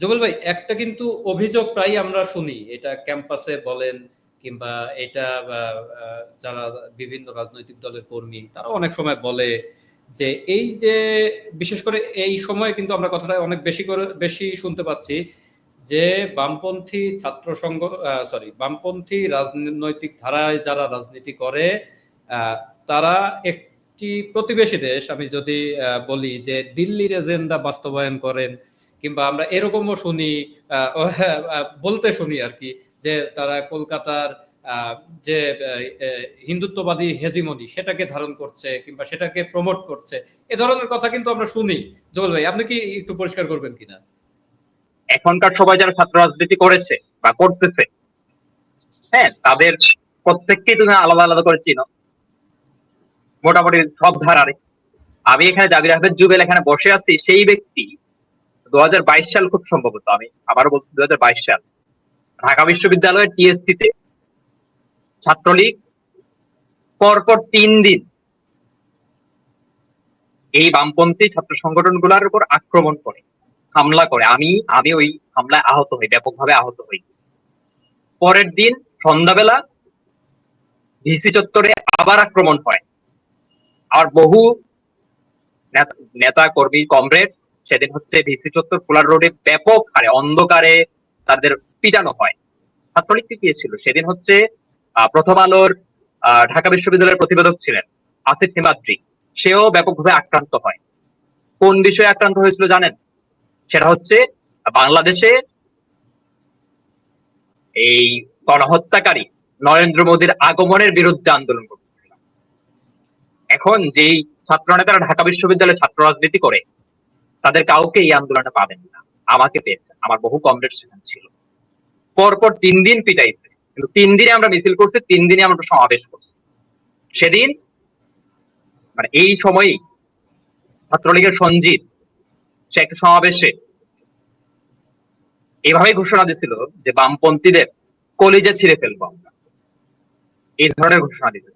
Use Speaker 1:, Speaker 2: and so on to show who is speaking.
Speaker 1: জুগল ভাই, একটা কিন্তু অভিযোগ প্রায় আমরা শুনি, এটা ক্যাম্পাসে বলেন কিংবা এটা যারা বিভিন্ন রাজনৈতিক দলের কর্মী তারা অনেক সময় বলে যে এই যে বিশেষ করে এই সময় কিন্তু আমরা কথাটা অনেক বেশি শুনতে পাচ্ছি যে বামপন্থী ছাত্র সংঘ, বামপন্থী রাজনৈতিক ধারায় যারা রাজনীতি করে আহ, তারা একটি প্রতিবেশী দেশ, আমি যদি বলি যে দিল্লির এজেন্ডা বাস্তবায়ন করেন, কিংবা আমরা এরকমও শুনি, বলতে শুনি আর কি, যে তারা কলকাতার আহ, যে হিন্দুত্ববাদী হেজিমনি সেটাকে ধারণ করছে কিংবা সেটাকে প্রমোট করছে। এ ধরনের কথা কিন্তু আমরা শুনি। জোল ভাই, আপনি কি একটু পরিষ্কার করবেন কিনা?
Speaker 2: এখনকার সবাই যারা ছাত্র রাজনীতি করেছে বা করতেছে, হ্যাঁ, তাদের প্রত্যেককেই তুমি আলাদা আলাদা করে চিনো, মোটামুটি সব ধারারে। আমি এখানে জাবির আহমেদ জুবেল এখানে বসে আছি, সেই ব্যক্তি 2022 সাল, খুব সম্ভবত, আমি আবারও বলছি 2022 সাল, ঢাকা বিশ্ববিদ্যালয়ের টিএসসি তে ছাত্রলীগ পরপর 3 দিন এই বামপন্থী ছাত্র সংগঠনগুলোর উপর আক্রমণ করে, হামলা করে। আমি ওই হামলায় আহত হই, ব্যাপকভাবে আহত হই। পরের দিন সন্ধ্যাবেলা ভিসি চত্বরে আবার আক্রমণ হয়। আর বহু নেতা কর্মী কমরেড সেদিন হচ্ছে ভিসি চত্বর কোলার রোডে ব্যাপক হারে অন্ধকারে তাদের পিটানো হয়। ছাত্রলীগ গিয়েছিল সেদিন হচ্ছে প্রথম আলোর ঢাকা বিশ্ববিদ্যালয়ের প্রতিবেদক ছিলেন আসিফ হিমাদ্রি, সেও ব্যাপকভাবে আক্রান্ত হয়। কোন বিষয়ে আক্রান্ত হয়েছিল জানেন? সেটা হচ্ছে বাংলাদেশে এই গণহত্যাকারী নরেন্দ্র মোদীর আগমনের বিরুদ্ধে আন্দোলন করতেছিল। এখন যেই ছাত্র নেতারা ঢাকা বিশ্ববিদ্যালয়ে ছাত্র রাজনীতি করে, তাদের কাউকে এই আন্দোলনে পাবেন না। আমাকে পেয়েছেন, আমার বহু কমরেড সেখানে ছিল। পরপর 3 দিন পিটাইছে, কিন্তু 3 দিনে আমরা মিছিল করছি, 3 দিনে আমরা সমাবেশ করছি। সেদিন মানে এই সময়ই ছাত্রলীগের সঞ্জিত সে একটা সমাবেশে এভাবেই ঘোষণা দিছিল যে বামপন্থীদের কলিজা ছিঁড়ে ফেলবো আমরা, এই ধরনের ঘোষণা দিতে।